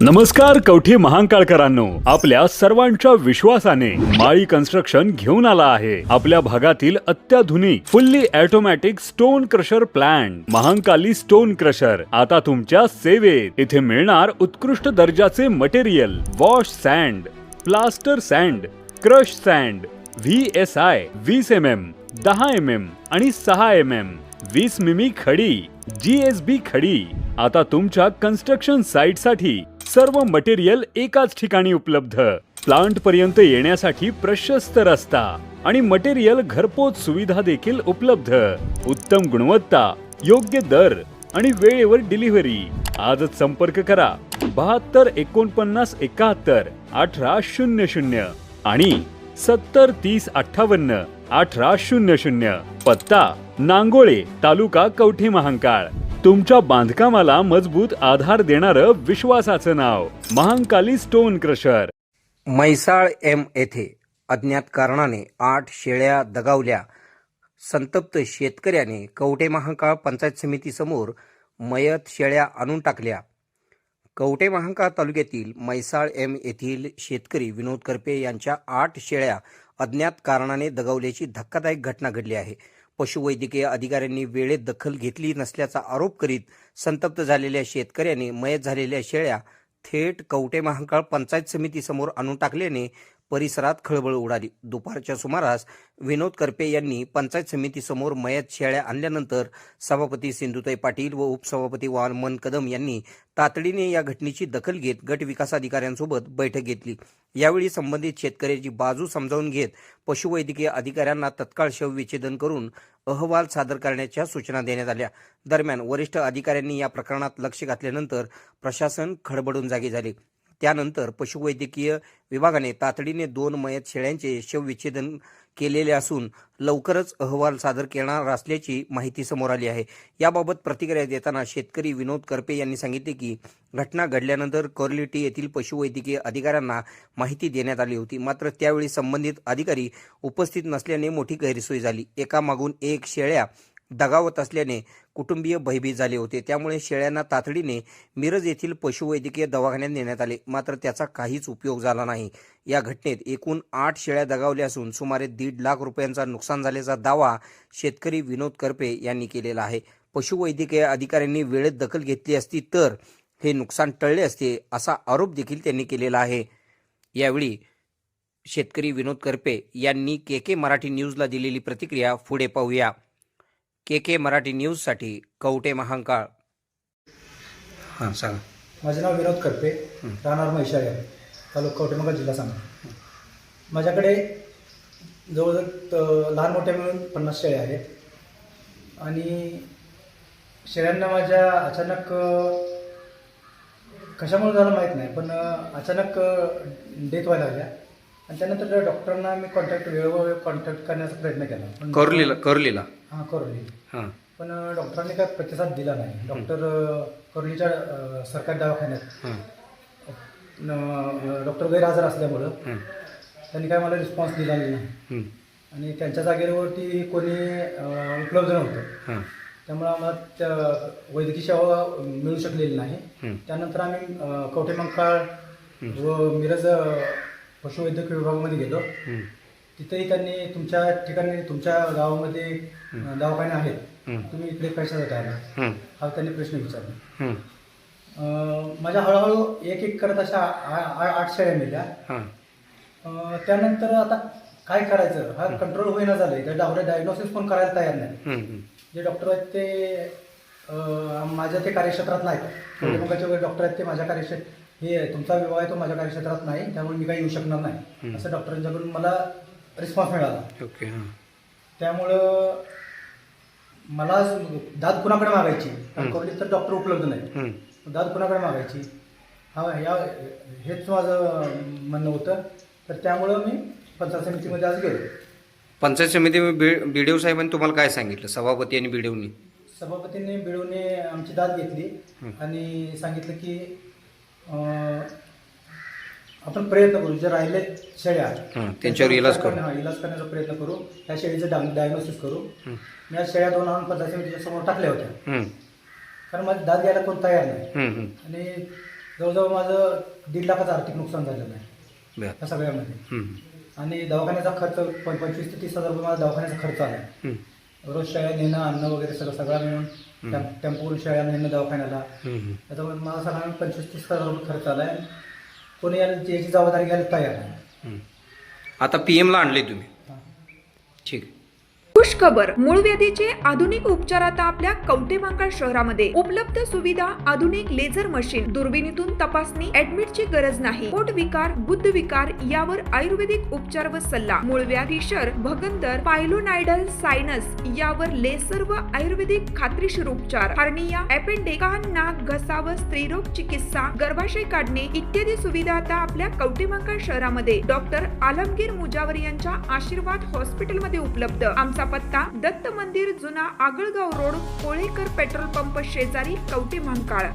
नमस्कार कवठे महांकाळकरांनो, आपल्या सर्वांच्या विश्वासाने माळी कन्स्ट्रक्शन घेऊन आला आहे आपल्या भागातील अत्याधुनिक fully automatic stone crusher plant Mahankali stone crusher आता तुमच्या सेवेत। इथे मिळणार उत्कृष्ट दर्जाचे material, wash sand, plaster sand, crush sand, VSI 20 mm, 10 mm आणि 6 mm, 20 मिमी खडी, GSB खडी। आता तुमच्या कन्स्ट्रक्शन साइट साठी सर्व मटेरियल एकाच ठिकाणी उपलब्ध। प्लांट पर्यंत येण्यासाठी प्रशस्त रस्ता आणि मटेरियल घरपोच सुविधा देखील उपलब्ध। उत्तम गुणवत्ता, योग्य दर आणि वेळेवर डिलिव्हरी। आजच संपर्क करा 72 49 71 18 00 आणि 70 30 58 18 00। पत्ता नांगोळे, तालुका कवठे महांकाळ। तुमच्या बांधकामाला मजबूत आधार देणारं विश्वासाचं नाव Mahankali stone crusher. Mhaisal M येथे अज्ञात कारणाने 8 शेळ्या दगावल्या। संतप्त शेतकऱ्याने कवठे महांकाळ पंचायत समितीसमोर मयत शेळ्या आणून टाकल्या। कवठे महांकाळ तालुक्यातील म्हैसाळ एम येथील शेतकरी विनोद करपे यांच्या 8 शेळ्या अज्ञात कारणाने दगावल्याची धक्कादायक घटना घडली आहे। पशुवैद्यकीय अधिकाऱ्यांनी वेळेत दखल घेतली नसल्याचा आरोप करीत संतप्त झालेल्या शेतकऱ्याने मयत झालेल्या शेळ्या थेट कवठे महांकाळ पंचायत समितीसमोर आणून टाकल्याने परिसरात खळबळ उडाली। दुपारच्या सुमारास विनोद करपे यांनी पंचायत समितीसमोर मयत शेळ्या आणल्यानंतर सभापती सिंधुताई पाटील व उपसभापती वामन कदम यांनी तातडीने या घटनेची दखल घेत गट विकास अधिकाऱ्यांसोबत बैठक घेतली। यावेळी संबंधित शेतकऱ्याची बाजू समजावून घेत पशुवैद्यकीय अधिकाऱ्यांना तत्काळ शवविच्छेदन करून अहवाल सादर करण्याच्या सूचना देण्यात आल्या। दरम्यान वरिष्ठ अधिकाऱ्यांनी या प्रकरणात लक्ष घातल्यानंतर प्रशासन खडबडून जागे झाले। त्यानंतर पशुवैद्यकीय विभागाने तातडीने 2 मयत शेळ्यांचे शवविच्छेदन केलेले असून लवकरच अहवाल सादर करणार असल्याची माहिती समोर आली आहे। याबाबत प्रतिक्रिया देताना शेतकरी विनोद करपे यांनी सांगितले की घटना घडल्यानंतर कोर्लेटी येथील पशुवैद्यकीय अधिकाऱ्यांना माहिती देण्यात आली होती, मात्र त्यावेळी संबंधित अधिकारी उपस्थित नसल्याने मोठी गैरसोय झाली। एकामागून एक शेळ्या दगावत असल्याने कुटुंबीय भयभीत झाले होते। त्यामुळे शेळ्यांना तातडीने मिरज येथील पशुवैद्यकीय दवाखान्यात नेण्यात आले, मात्र त्याचा काहीच उपयोग झाला नाही। या घटनेत एकूण 8 शेळ्या दगावल्या असून सुमारे 1.5 लाख रुपयांचा नुकसान झाल्याचा दावा शेतकरी विनोद करपे यांनी केलेला आहे। पशुवैद्यकीय अधिकाऱ्यांनी वेळेत दखल घेतली असती तर हे नुकसान टळले असते, असा आरोप देखील त्यांनी केलेला आहे। यावेळी शेतकरी विनोद करपे यांनी KK मराठी न्यूजला दिलेली प्रतिक्रिया पुढे पाहूया। KK मराठी न्यूजसाठी कवठे महांकाळ। हां सांगा। माझे नाव विनोद करपे, राहणार म्हैसाळ, तालुका कवठे महांकाळ, जिल्हा सांगली। माझ्याकडे जवळजवळ लहान मोठ्या मिळून 50 शेळ्या आहेत आणि शेळ्यांना माझ्या अचानक कशामुळे झालं माहीत नाही, पण अचानक डेथ व्हायला लागल्या आणि त्यानंतर डॉक्टरांना मी वेळोवेळी कॉन्टॅक्ट करण्याचा प्रयत्न केला, पण कोरलीला हां कोरली, हां, पण डॉक्टरांनी काय प्रतिसाद दिला नाही। डॉक्टर कोरलीच्या सरकारी दवाखान्यात डॉक्टर गैरहजर असल्यामुळं त्यांनी काय मला रिस्पॉन्स दिला नाही आणि त्यांच्या जागेवरती कोणी उपलब्ध नव्हतं, त्यामुळे आम्हाला त्या वैद्यकीय सेवा मिळू शकलेली नाही। त्यानंतर आम्ही कवठे महांकाळ व मिरज पशुवैद्यकीय विभागामध्ये गेलो। तिथेही त्यांनी तुमच्या ठिकाणी तुमच्या गावामध्ये दवाखाने आहेत, तुम्ही इकडे कशासाठी आला हा त्यांनी प्रश्न विचारला। माझ्या हळूहळू एक करत अशा 8 शेळ्या मिळाल्या। त्यानंतर आता काय करायचं हा कंट्रोल होईना झालंय, त्या डायग्नोसिस पण करायला तयार नाही। जे डॉक्टर आहेत ते माझ्या ते कार्यक्षेत्रात नाहीत, डॉक्टर आहेत ते माझ्या कार्यक्षेत्रात, हे तुमचा विभाग आहे तो माझ्या कार्यक्षेत्रात नाही, त्यामुळे मी काही येऊ शकणार नाही असं डॉक्टरांच्याकडून मला रिस्पॉन्स मिळाला। त्यामुळं मला दाद कुणाकडे मागायची, कोर्लीत तर डॉक्टर उपलब्ध नाही, दाद कुणाकडे मागायची हेच माझं म्हणणं होतं। तर त्यामुळं मी पंचायत समितीमध्ये आज गेलो। पंचायत समितीमध्ये BDO साहेबांनी तुम्हाला काय सांगितलं? सभापती आणि BDOनी? सभापतींनी BDOने आमची दाद घेतली आणि सांगितलं की आपण प्रयत्न करू, जे राहिले शेळ्या त्यांच्यावर इलाज करण्याचा प्रयत्न करू, त्या शेळीचं डायग्नोसिस करू। मी आज शेळ्या 2 आणून पंचायत समितीच्या समोर टाकल्या होत्या, कारण माझी दाद घ्यायला कोण तयार नाही आणि जवळजवळ माझं 1.5 लाखाचं आर्थिक नुकसान झालेलं आहे बर त्या सगळ्यामध्ये. हं. आणि दवाखान्याचा खर्च 25 ते 30 हजार रुपये माझा दवाखान्याचा खर्च आला आहे. हं. रोज शाळेत नेणं आणणं वगैरे सगळा मिळून टेम्पोवरून शाळेला नेणं दवाखान्याला, हं. त्याच्यामुळे मला सगळ्यांना 25-30 हजार रुपये खर्च आला आहे. कोणी याची जबाबदारी घ्यायला तयार नाही. हं. आता PM ला आणले तुम्ही. ठीक. खुश खबर, मूळ व्याधीचे आधुनिक उपचार आता आपल्या कवठेमहांकाळ शहरामध्ये उपलब्ध. सुविधा, आधुनिक लेझर मशीन, दुर्बिणीतून तपासणी, ऍडमिटची गरज नाही. पोट विकार, बुद्ध विकार यावर आयुर्वेदिक उपचार व सल्ला. मूळव्याध, फिशर, भगंदर, पायलोनायडल, सायनस यावर लेसर व आयुर्वेदिक खात्रीशीर उपचार. हार्निया, अपेंडिक्स, कान, नाक, घसा व स्त्रीरोग चिकित्सा, गर्भाशय काढणे इत्यादी सुविधा आता आपल्या कवठेमहांकाळ शहरामध्ये डॉक्टर आलमगीर मुजावर यांच्या आशीर्वाद हॉस्पिटलमध्ये उपलब्ध. आमचा पत्ता दत्त मंदिर, जुना Agalgaon road, Kolekar petrol pump शेजारी, कवठेमहांकाळ.